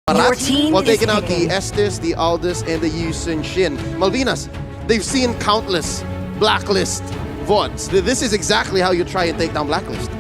Your Parats, team while is taking out picking. the Estes, the Aldous, and the Yusun Shin. Malvinas, they've seen countless Blacklist VODs. This is exactly how you try and take down Blacklist.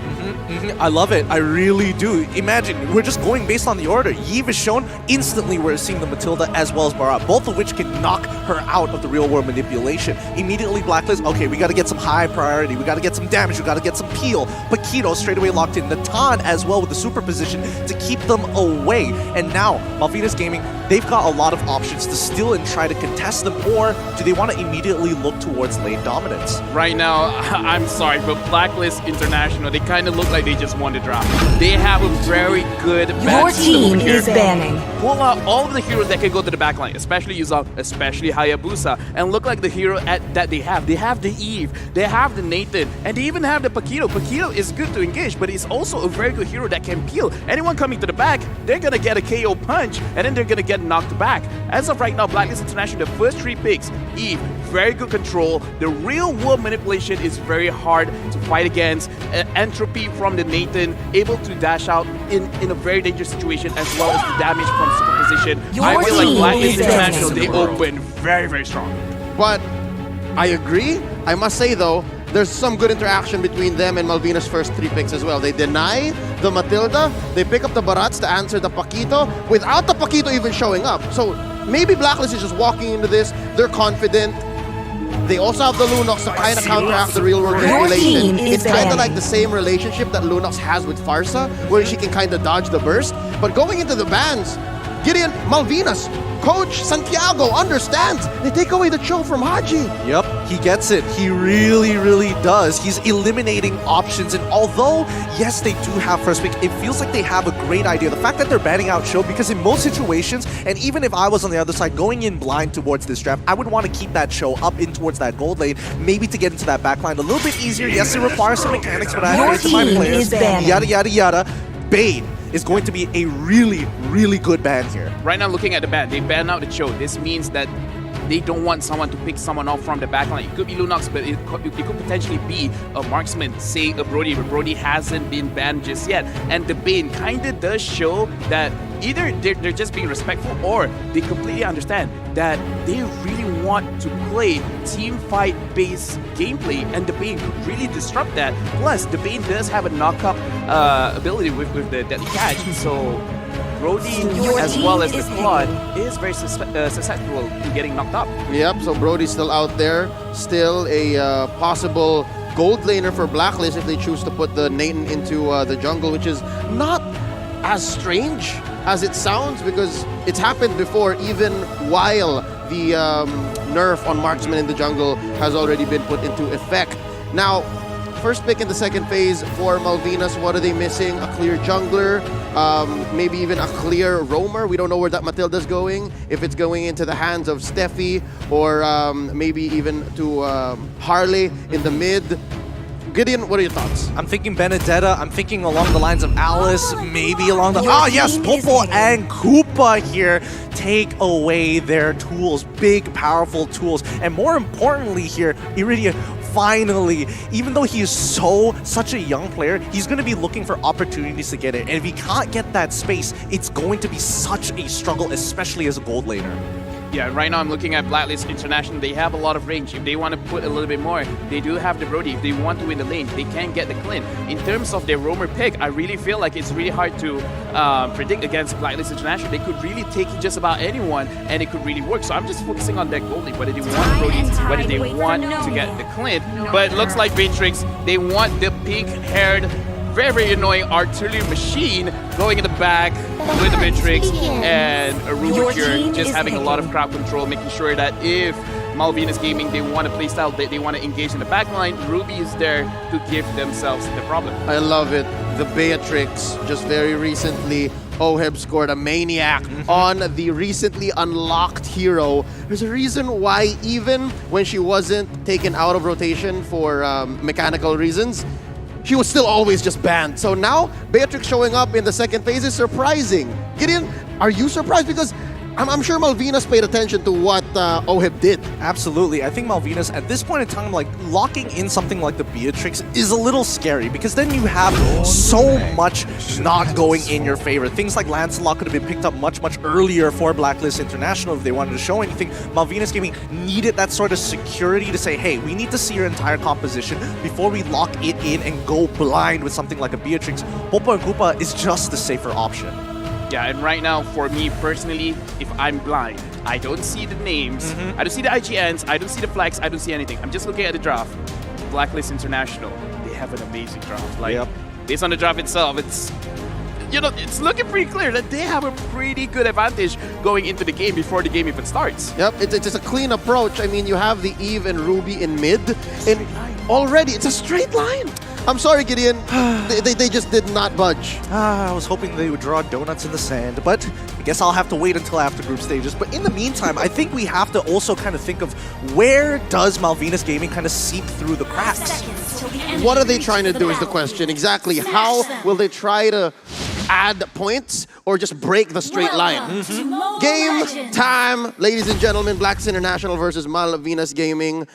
I love it. I really do. Imagine, we're just going based on the order. Yves is shown, instantly we're seeing the Matilda as well as Barat, both of which can knock her out of the real world manipulation. Immediately Blacklist, okay, we gotta get some high priority, we gotta get some damage, we gotta get some peel. Paquito straight away locked in. Natan as well with the superposition to keep them away. And now, Malvinas Gaming, they've got a lot of options to steal and try to contest them, or do they want to immediately look towards lane dominance? Right now, I'm sorry, but Blacklist International, they kind of look like they just won the draft. They have a very good Your back system team here. is banning. Pull out all of the heroes that can go to the backline, especially Yuzong, especially Hayabusa, and look like the hero that they have. They have the Eve, they have the Nathan, and they even have the Paquito. Paquito is good to engage, but he's also a very good hero that can peel. Anyone coming to the back, they're gonna get a KO punch, and then they're gonna get knocked back. As of right now, Blacklist International, the first 3 picks, Eve, very good control. The real world manipulation is very hard to fight against. Entropy from the Nathan, able to dash out in a very dangerous situation, as well as the damage from superposition. Your I feel like team Blacklist is International, banning. they open very, very strong. But I agree. I must say though, there's some good interaction between them and Malvina's first 3 picks as well. They deny the Matilda, they pick up the Barats to answer the Paquito without the Paquito even showing up. So maybe Blacklist is just walking into this, they're confident. They also have the Lunox to kind of counteract the real world Your manipulation. team is It's kind of banning. like the same relationship that Lunox has with Farsa, where she can kind of dodge the burst. But going into the bans, Gideon, Malvinas, Coach Santiago understands. They take away the chill from Haji. Yep, he gets it. He really, really does. He's eliminating options, and although, yes, they do have first pick, it feels like they have a great idea. The fact that they're banning out Cho, because in most situations, and even if I was on the other side going in blind towards this draft, I would want to keep that Cho up in towards that gold lane, maybe to get into that back line a little bit easier. Yes, it requires some mechanics, but I Your have to my team players. is banning. Yada, yada, yada. Bane is going to be a really, really good ban here. Right now, looking at the ban, they ban out the Cho. This means that they don't want someone to pick someone off from the backline. It could be Lunox, but it could potentially be a marksman, say a Brody, but Brody hasn't been banned just yet. And the Bane kind of does show that either they're just being respectful, or they completely understand that they really want to play team fight based gameplay, and the Bane could really disrupt that. Plus, the Bane does have a knock-up ability with the Deadly Catch, so Brody, Your as well team as the is Claude, is very susceptible to getting knocked up. Yep, so Brody's still out there. Still a possible gold laner for Blacklist if they choose to put the Nathan into the jungle, which is not as strange as it sounds, because it's happened before, even while the nerf on marksman in the jungle has already been put into effect. Now, first pick in the second phase for Malvinas. What are they missing? A clear jungler, maybe even a clear roamer. We don't know where that Matilda's going. If it's going into the hands of Steffi, or maybe even to Harley in the mid. Gideon, what are your thoughts? I'm thinking Benedetta. I'm thinking along the lines of Alice, maybe along the... Your Oh, yes, team is Popo winning. and Koopa here take away their tools, big, powerful tools. And more importantly here, Iridian, finally, even though he is such a young player, he's going to be looking for opportunities to get it. And if he can't get that space, it's going to be such a struggle, especially as a gold laner. Yeah, right now I'm looking at Blacklist International. They have a lot of range. If they want to put a little bit more, they do have the Brody. If they want to win the lane, they can get the Clint. In terms of their roamer pick, I really feel like it's really hard to predict against Blacklist International. They could really take just about anyone, and it could really work. So I'm just focusing on that gold lane, whether they want Brody, whether they want to get the Clint. But it looks like Matrix, they want the pink-haired, very, very annoying artillery machine going in the back with the Matrix, and a Your Ruby here team just is having a lot of picking. crowd control, making sure that if Malvinas Gaming, they want to play style, they want to engage in the backline, Ruby is there to give themselves the problem. I love it. The Beatrix, just very recently, Oheb scored a maniac on the recently unlocked hero. There's a reason why even when she wasn't taken out of rotation for mechanical reasons, she was still always just banned. So now, Beatrix showing up in the second phase is surprising. Gideon, are you surprised? Because I'm sure Malvinas paid attention to what Oheb did. Absolutely. I think Malvinas, at this point in time, like, locking in something like the Beatrix is a little scary because then you have so much not going in your favor. Things like Lancelot could have been picked up much earlier for Blacklist International if they wanted to show anything. Malvinas Gaming needed that sort of security to say, hey, we need to see your entire composition before we lock it in and go blind with something like a Beatrix. Popo and Koopa is just the safer option. Yeah, and right now, for me personally, if I'm blind, I don't see the names, I don't see the IGNs, I don't see the flags, I don't see anything. I'm just looking at the draft. Blacklist International, they have an amazing draft. Like, based on the draft itself, it's, you know, it's looking pretty clear that they have a pretty good advantage going into the game before the game even starts. Yep, it's a clean approach. I mean, you have the Eve and Ruby in mid, and already it's a straight line. I'm sorry, Gideon. They just did not budge. I was hoping they would draw donuts in the sand, but I guess I'll have to wait until after group stages. But in the meantime, I think we have to also kind of think of where does Malvinas Gaming kind of seep through the cracks? What are they trying to do is the question. Exactly. How will they try to add points or just break the straight line? Game time, ladies and gentlemen. Blacklist International versus Malvinas Gaming.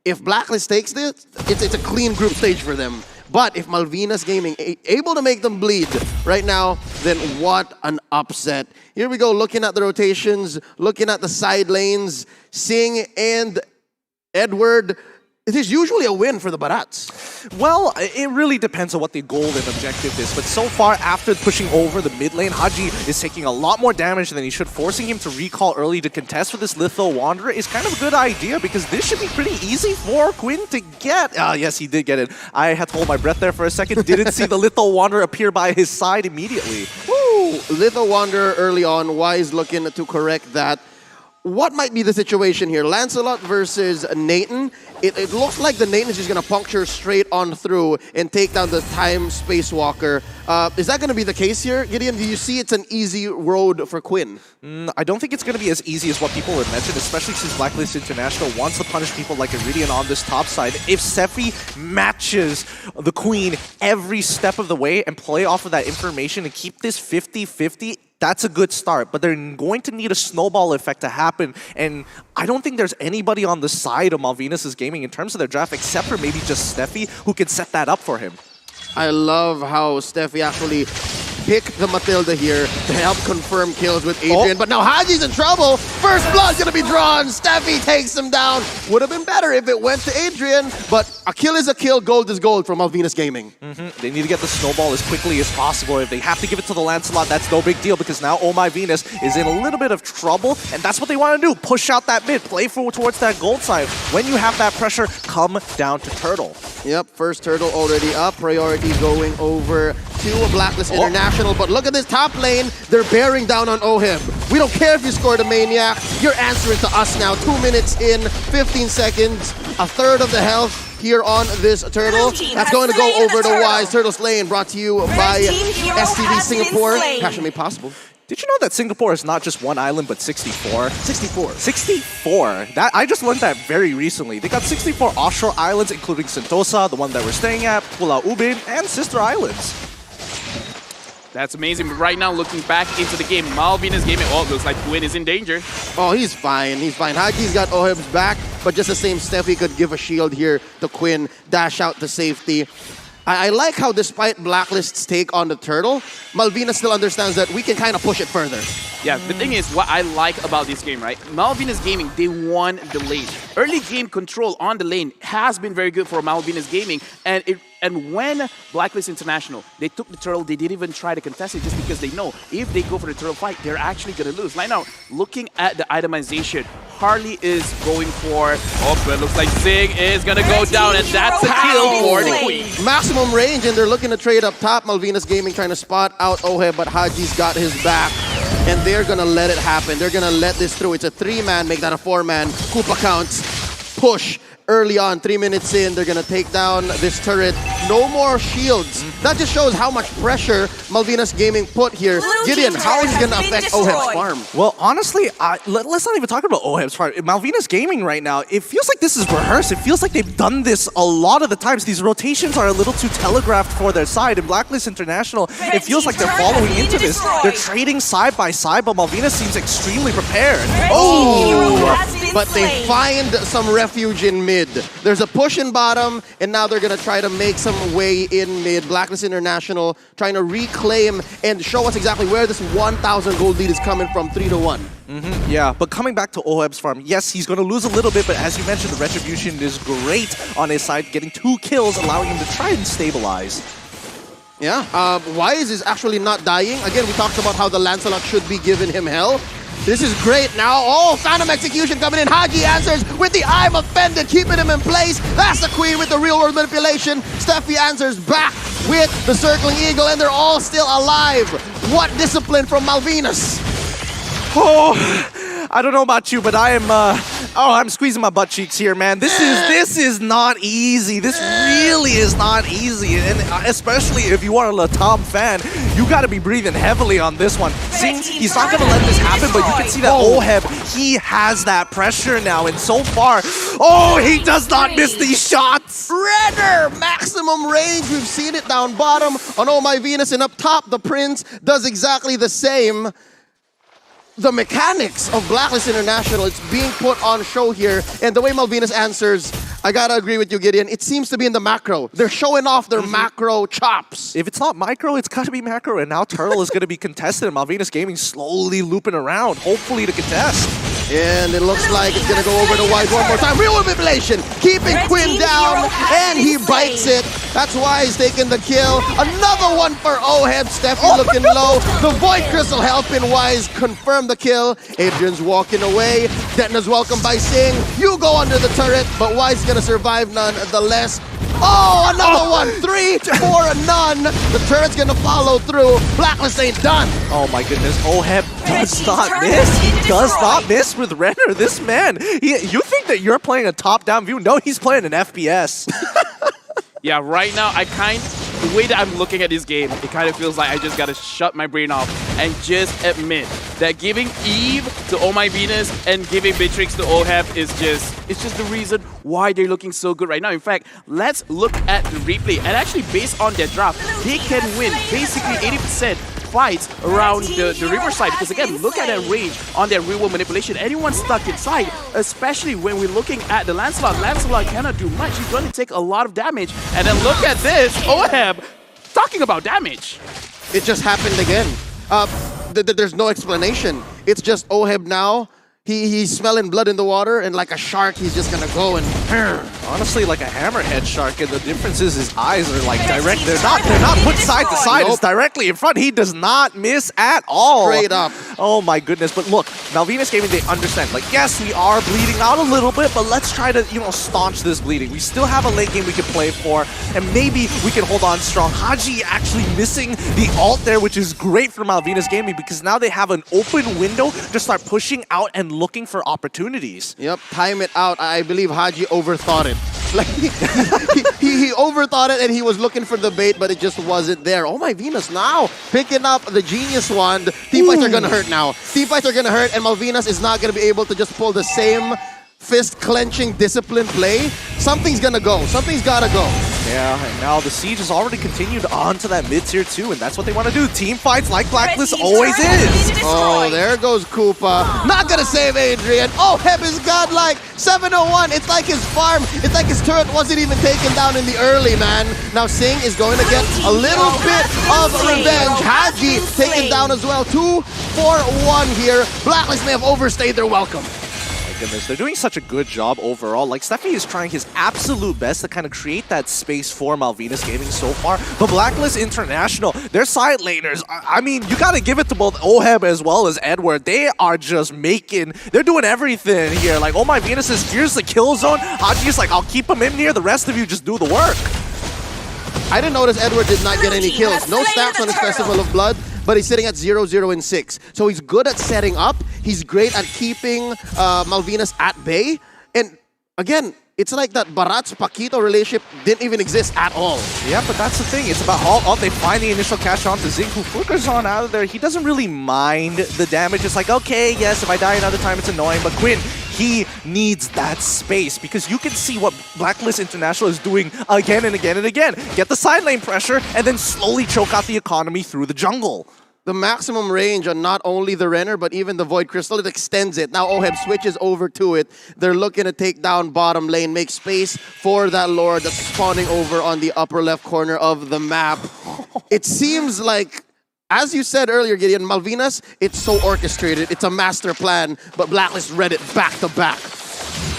If Blacklist takes this, it's a clean group stage for them. But if Malvinas Gaming able to make them bleed right now, then what an upset. Here we go, looking at the rotations, looking at the side lanes. Singh and Edward, it is usually a win for the Barats. Well, it really depends on what the goal and objective is. But so far, after pushing over the mid lane, Haji is taking a lot more damage than he should. Forcing him to recall early to contest with this Litho Wanderer is kind of a good idea because this should be pretty easy for Quinn to get. Yes, he did get it. I had to hold my breath there for a second. Didn't see the Litho Wanderer appear by his side immediately. Woo! Litho Wanderer early on. Wise looking to correct that. What might be the situation here? Lancelot versus Nathan. It looks like the Nathan is just going to puncture straight on through and take down the Time Space Walker. Is that going to be the case here, Gideon? Do you see it's an easy road for Quinn? I don't think it's going to be as easy as what people would mention, especially since Blacklist International wants to punish people like Iridian on this top side. If Sephi matches the Queen every step of the way and play off of that information and keep this 50-50, that's a good start, but they're going to need a snowball effect to happen, and I don't think there's anybody on the side of Malvinas Gaming in terms of their draft except for maybe just Steffi who can set that up for him. I love how Steffi actually picked the Matilda here to help confirm kills with Adrian, but now Haji's in trouble. First blood's gonna be drawn. Steffi takes him down. Would have been better if it went to Adrian, but a kill is a kill, gold is gold from Malvinas Gaming. They need to get the snowball as quickly as possible. If they have to give it to the Lancelot, that's no big deal because now Oh My Venus is in a little bit of trouble, and that's what they want to do. Push out that mid, play towards that gold side. When you have that pressure, come down to Turtle. Yep, first Turtle already up. Priority going over to a Blacklist International, but look at this top lane. They're bearing down on Oheb. We don't care if you scored a Maniac. You're answering to us now. 2 minutes in, 15 seconds, a third of the health here on this Turtle. That's going to go over to Wise. Turtle Slaying brought to you by STV Singapore. Passion made possible. Did you know that Singapore is not just one island, but 64? 64. 64. That I just learned that very recently. They got 64 offshore islands, including Sentosa, the one that we're staying at, Pulau Ubin, and Sister Islands. That's amazing. But right now, looking back into the game, Malvinas Gaming, oh, it looks like Quinn is in danger. Oh, he's fine. He's fine. Haji's got Oheb's back, but just the same, Steffi could give a shield here to Quinn, dash out to safety. I like how despite Blacklist's take on the Turtle, Malvinas still understands that we can kind of push it further. Yeah, the thing is, what I like about this game, right? Malvinas Gaming, they won the lane. Early game control on the lane has been very good for Malvinas Gaming, and when Blacklist International, they took the Turtle, they didn't even try to contest it just because they know if they go for the Turtle fight, they're actually going to lose. Right now, looking at the itemization, Harley is going for, oh, but it looks like Zig is going to go down, and that's a kill for the Queen. Maximum range, and they're looking to trade up top. Malvinas Gaming trying to spot out Oheb, but Haji's got his back, and they're going to let it happen. They're going to let this through. It's a 3-man, make that a 4-man. Koopa counts, push early on, 3 minutes in, they're gonna take down this turret. No more shields. That just shows how much pressure Malvinas Gaming put here. Gideon, how is it gonna affect Oheb's farm? Well, honestly, let's not even talk about Oheb's farm. Malvinas Gaming right now, it feels like this is rehearsed. It feels like they've done this a lot of the times. These rotations are a little too telegraphed for their side. In Blacklist International, it feels like they're following into this. They're trading side by side, but Malvinas seems extremely prepared. But they find some refuge in mid. There's a push in bottom, and now they're gonna try to make some way in mid. Blacklist International trying to reclaim and show us exactly where this 1,000 gold lead is coming from, 3-1. Yeah, but coming back to Oheb's farm, yes, he's going to lose a little bit, but as you mentioned, the retribution is great on his side, getting 2 kills, allowing him to try and stabilize. Yeah, Wise is actually not dying. Again, we talked about how the Lancelot should be giving him hell. This is great now. Oh, Phantom Execution coming in. Haji answers with the I'm offended, keeping him in place. That's the Queen with the real world manipulation. Steffi answers back with the Circling Eagle, and they're all still alive. What discipline from Malvinas. Oh, I don't know about you, but I am, I'm squeezing my butt cheeks here, man. This is not easy. This really is not easy. And especially if you are a Latam fan, you got to be breathing heavily on this one. Seeing he's not going to let this happen, but you can see that Oheb, he has that pressure now. And so far, oh, he does not miss these shots. Redder, maximum range. We've seen it down bottom on Oh My Venus, and up top, the Prince does exactly the same. The mechanics of Blacklist International, it's being put on show here, and the way Malvinas answers, I gotta agree with you, Gideon, it seems to be in the macro. They're showing off their macro chops. If it's not micro, it's gotta be macro, and now Turtle is gonna be contested, and Malvinas Gaming slowly looping around, hopefully to contest. And it looks like it's gonna go over to Wise one more time. Real manipulation, keeping Quinn down, and he bites it. That's why he's taking the kill. Another one for Oheb. Steffi looking low. The Void Crystal helping Wise confirm the kill. Adrian's walking away. Detna's welcomed by Singh. You go under the turret, but Wise is gonna survive nonetheless. Oh, another one. 3 for a none. The turret's gonna follow through. Blacklist ain't done. Oh my goodness, Oheb does not miss. He does not miss with Renner. This man, you think that you're playing a top-down view? No, he's playing an FPS. Yeah, right now, the way that I'm looking at this game, it kind of feels like I just gotta shut my brain off and just admit that giving Eve to Oh My Venus and giving Beatrix to Oheb is just the reason why they're looking so good right now. In fact, let's look at the replay, and actually based on their draft, they can win basically 80% fights around the riverside, because again, look at that range on their real world manipulation. Anyone stuck inside, especially when we're looking at the Lancelot. Lancelot cannot do much. He's going to take a lot of damage. And then look at this, Oheb talking about damage. It just happened again. There's no explanation. It's just Oheb now. He's smelling blood in the water, and like a shark, he's just gonna go and... Honestly, like a hammerhead shark, and the difference is his eyes are like direct. They're not put side to side. Nope. It's directly in front. He does not miss at all. Straight up. Oh my goodness. But look, Malvinas Gaming, they understand. Like, yes, we are bleeding out a little bit, but let's try to, staunch this bleeding. We still have a late game we can play for, and maybe we can hold on strong. Haji actually missing the ult there, which is great for Malvinas Gaming, because now they have an open window to start pushing out and looking for opportunities. Yep, time it out. I believe Haji overthought it. Like he overthought it, and he was looking for the bait, but it just wasn't there. Oh My Venus now picking up the Genius Wand. Teamfights are gonna hurt now. Teamfights are gonna hurt, and Malvinas is not gonna be able to just pull the same fist-clenching discipline play. Something's gonna go. Something's gotta go. Yeah, and now the siege has already continued on to that mid-tier too, and that's what they want to do. Team fights like Blacklist always is. Oh, there goes Koopa. Not gonna save Adrian. Oh, Heb is godlike. 701. It's like his farm. It's like his turret wasn't even taken down in the early, man. Now Singh is going to get a little bit of revenge. Haji taken down as well. 2 for 1 here. Blacklist may have overstayed their welcome. Goodness, they're doing such a good job overall. Like, Steffi is trying his absolute best to kind of create that space for Malvinas Gaming so far. But Blacklist International, their side laners, I mean, you got to give it to both Oheb as well as Edward. They are just they're doing everything here. Like, Oh My Venus is, here's the kill zone. Haji's like, I'll keep him in here. The rest of you just do the work. I didn't notice Edward did not get any kills. No stats on his Festival of Blood, but he's sitting at 0-0 and 6. So he's good at setting up. He's great at keeping Malvinas at bay. And again, it's like that Barats-Paquito relationship didn't even exist at all. Yeah, but that's the thing. It's about how they find the initial catch on to Zinku. Fluker's on out of there. He doesn't really mind the damage. It's like, okay, yes, if I die another time, it's annoying. But Quinn, he needs that space because you can see what Blacklist International is doing again and again and again. Get the side lane pressure and then slowly choke out the economy through the jungle. The maximum range on not only the Renner, but even the Void Crystal, it extends it. Now Oheb switches over to it. They're looking to take down bottom lane, make space for that Lord that's spawning over on the upper left corner of the map. It seems like, as you said earlier, Gideon, Malvinas, it's so orchestrated. It's a master plan, but Blacklist read it back to back.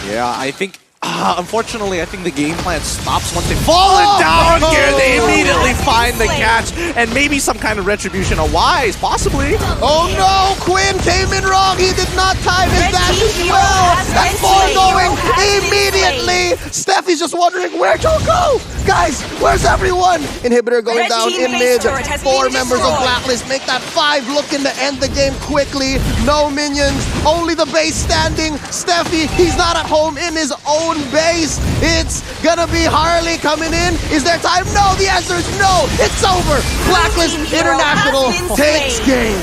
Yeah, I think... unfortunately, I think the game plan stops once they've fallen down here. They immediately find the catch and maybe some kind of retribution or wise, possibly. Oh no! Quinn came in wrong. He did not time his dash as well. That's foregoing immediately. Steffi's just wondering, where'd you go? Guys, where's everyone? Inhibitor going down in mid. 4 members of Blacklist make that 5, looking to end the game quickly. No minions, only the base standing. Steffi, he's not at home in his own base. It's gonna be Harley coming in. Is there time? No, the answer is no. It's over. Blacklist International takes game.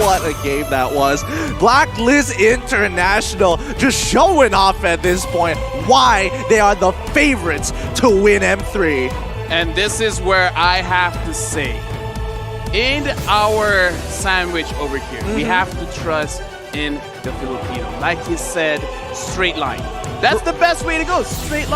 What a game that was. Blacklist International just showing off at this point why they are the favorites to win M3. And this is where I have to say, in our sandwich over here, we have to trust in the Filipino. Like he said, straight line. That's the best way to go, straight line.